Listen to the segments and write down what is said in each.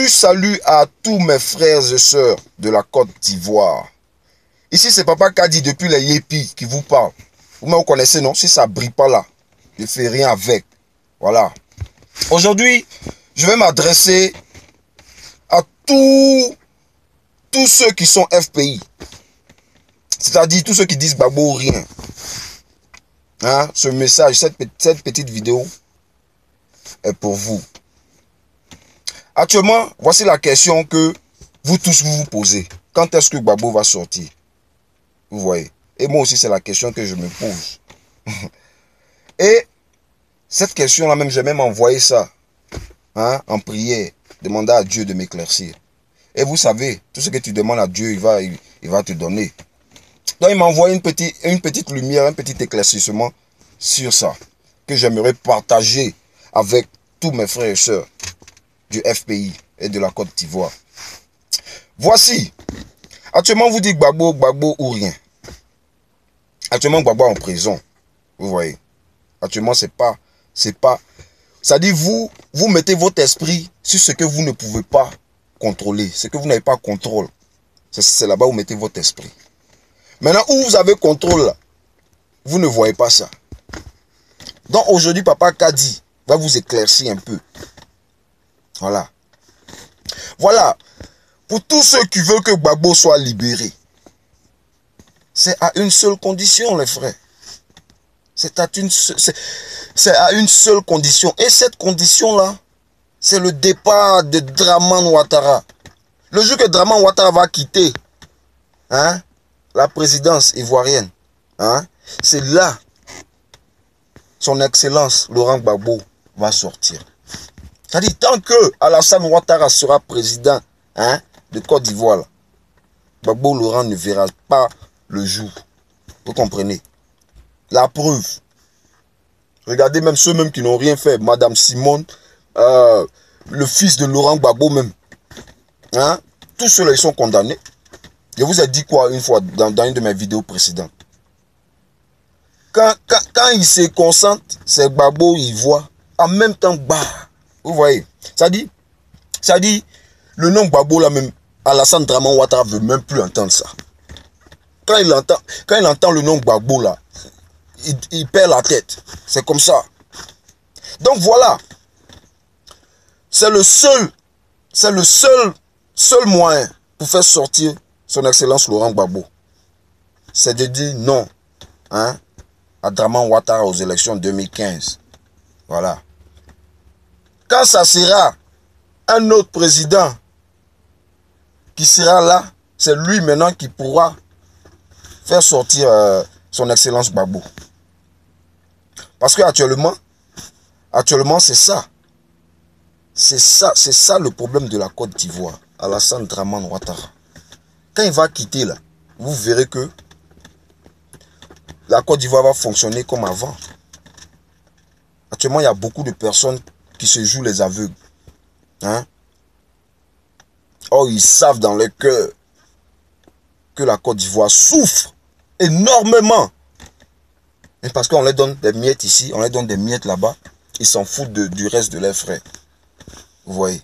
Salut à tous mes frères et sœurs de la Côte d'Ivoire. Ici, c'est Papa Kadi depuis les Yépis qui vous parle. Vous me connaissez, non? Si ça ne brille pas là, je ne fais rien avec. Voilà. Aujourd'hui, je vais m'adresser à tous ceux qui sont FPI. C'est-à-dire tous ceux qui disent Gbagbo ou rien. Hein? Ce message, cette petite vidéo est pour vous. Actuellement, voici la question que vous tous vous posez. Quand est-ce que Gbagbo va sortir? Vous voyez. Et moi aussi, c'est la question que je me pose. Et cette question-là, même, j'ai même envoyé ça hein, en prière, demander à Dieu de m'éclaircir. Et vous savez, tout ce que tu demandes à Dieu, il va te donner. Donc, il m'a envoyé une petite lumière, un petit éclaircissement sur ça, que j'aimerais partager avec tous mes frères et sœurs du FPI et de la Côte d'Ivoire. Voici. Actuellement, vous dites Gbagbo ou rien. Actuellement, Gbagbo est en prison. Vous voyez. Actuellement, c'est pas. Ça dit, vous mettez votre esprit sur ce que vous ne pouvez pas contrôler. Ce que vous n'avez pas contrôle. C'est là-bas où vous mettez votre esprit. Maintenant, où vous avez contrôle, là, vous ne voyez pas ça. Donc, aujourd'hui, Papa Kadi va vous éclaircir un peu. Voilà. Voilà. Pour tous ceux qui veulent que Gbagbo soit libéré, c'est à une seule condition, les frères. C'est à une seule condition. Et cette condition-là, c'est le départ de Dramane Ouattara. Le jour que Dramane Ouattara va quitter hein, la présidence ivoirienne, hein, c'est là son Excellence Laurent Gbagbo va sortir. C'est-à-dire, tant que Alassane Ouattara sera président hein, de Côte d'Ivoire, Gbagbo Laurent ne verra pas le jour. Vous comprenez? La preuve. Regardez même ceux même qui n'ont rien fait. Madame Simone, le fils de Laurent Gbagbo même. Hein? Tous ceux-là, ils sont condamnés. Je vous ai dit quoi une fois dans une de mes vidéos précédentes. Quand il se concentre, c'est Gbagbo, il voit. En même temps, bah. Vous voyez, ça dit, le nom Gbagbo là même, Alassane Dramane Ouattara veut même plus entendre ça. Quand il entend le nom Gbagbo là, il perd la tête. C'est comme ça. Donc voilà, c'est le seul moyen pour faire sortir son Excellence Laurent Gbagbo. C'est de dire non hein, à Dramane Ouattara aux élections 2015. Voilà. Quand ça sera un autre président qui sera là, c'est lui maintenant qui pourra faire sortir son Excellence Gbagbo. Parce que actuellement c'est ça. C'est ça le problème de la Côte d'Ivoire. Alassane Dramane Ouattara. Quand il va quitter là, vous verrez que la Côte d'Ivoire va fonctionner comme avant. Actuellement, il y a beaucoup de personnes qui se jouent les aveugles. Hein? Oh, ils savent dans leur cœur que la Côte d'Ivoire souffre énormément. Et parce qu'on leur donne des miettes ici, on leur donne des miettes là-bas, ils s'en foutent du reste de leurs frères. Vous voyez?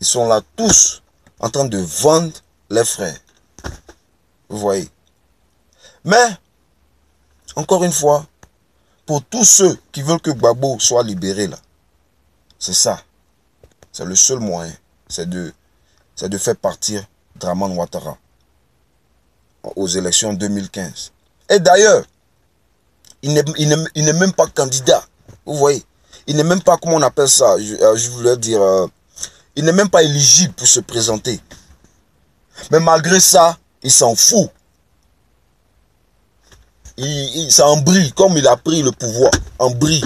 Ils sont là tous en train de vendre les frères. Vous voyez? Mais, encore une fois, pour tous ceux qui veulent que Gbagbo soit libéré là, c'est ça. C'est le seul moyen. C'est de faire partir Dramane Ouattara aux élections 2015. Et d'ailleurs, il n'est même pas candidat. Vous voyez? Il n'est même pas, comment on appelle ça? Je voulais dire, il n'est même pas éligible pour se présenter. Mais malgré ça, il s'en fout. Ça en brille, comme il a pris le pouvoir, en brille.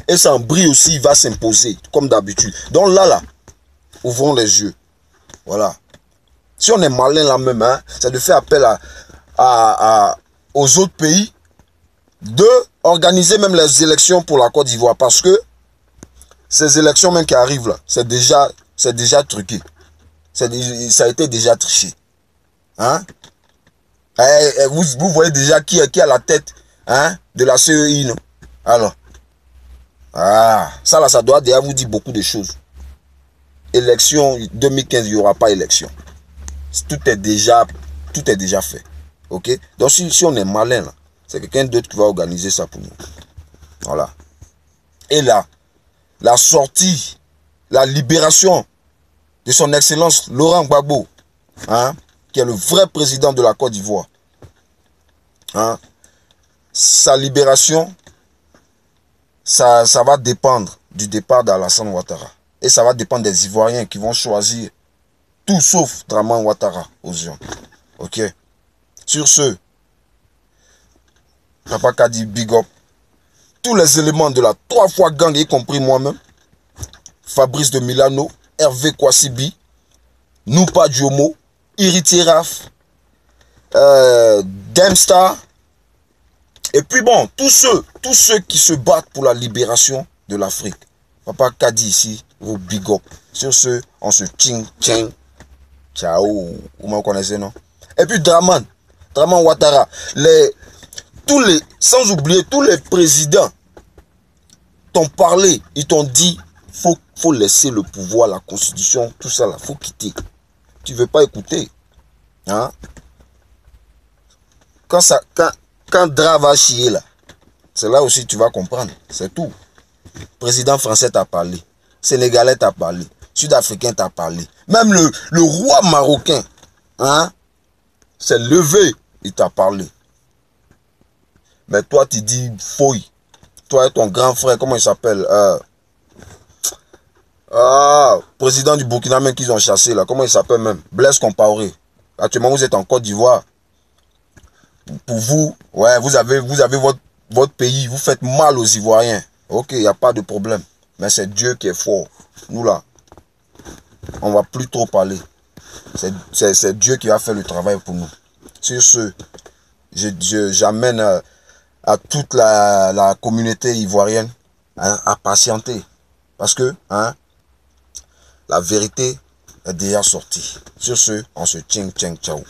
Et ça en brille aussi, il va s'imposer, comme d'habitude. Donc là, ouvrons les yeux. Voilà. Si on est malin là même, hein, c'est de faire appel aux autres pays de organiser même les élections pour la Côte d'Ivoire. Parce que ces élections même qui arrivent là, c'est déjà truqué. Ça a été déjà triché. Hein? Vous voyez déjà qui a la tête hein, de la CEI, non? Alors, ça là, ça doit déjà vous dire beaucoup de choses. élection 2015, il n'y aura pas élection. Tout est déjà fait. Ok? Donc si on est malin, là, c'est quelqu'un d'autre qui va organiser ça pour nous. Voilà. Et là, la sortie, la libération de son excellence Laurent Gbagbo, hein, qui est le vrai président de la Côte d'Ivoire. Hein, sa libération, ça va dépendre du départ d'Alassane Ouattara. Et ça va dépendre des Ivoiriens qui vont choisir tout sauf Dramane Ouattara aux urnes. Ok? Sur ce, Papa Kadi, big up. Tous les éléments de la 3 fois gang, y compris moi-même, Fabrice de Milano, Hervé Kwasibi, Noupa Diomo, Iritiraf, Demstar, et puis bon, tous ceux qui se battent pour la libération de l'Afrique. Papa Kadi ici, vous big up. Sur ce, on se ching ching. Ciao. Vous me connaissez, non? Et puis Dramane Ouattara, sans oublier tous les présidents t'ont parlé, ils t'ont dit faut laisser le pouvoir, la constitution, tout ça là, faut quitter. Tu veux pas écouter, hein? Quand Dra va chier là, c'est là aussi tu vas comprendre, c'est tout. Président français t'a parlé, sénégalais t'a parlé, sud-africain t'a parlé, même le roi marocain, hein, s'est levé, il t'a parlé. Mais toi tu dis fouille. Toi et ton grand frère, comment il s'appelle, président du Burkina même qu'ils ont chassé là, comment il s'appelle même, Blaise Compaoré. Actuellement vous êtes en Côte d'Ivoire. Pour vous, ouais, vous avez votre pays, vous faites mal aux Ivoiriens. Ok, il n'y a pas de problème. Mais c'est Dieu qui est fort. Nous là, on va plus trop parler. C'est Dieu qui va faire le travail pour nous. Sur ce, j'amène à toute la communauté ivoirienne, hein, à patienter. Parce que hein, la vérité est déjà sortie. Sur ce, on se tching tching ciao.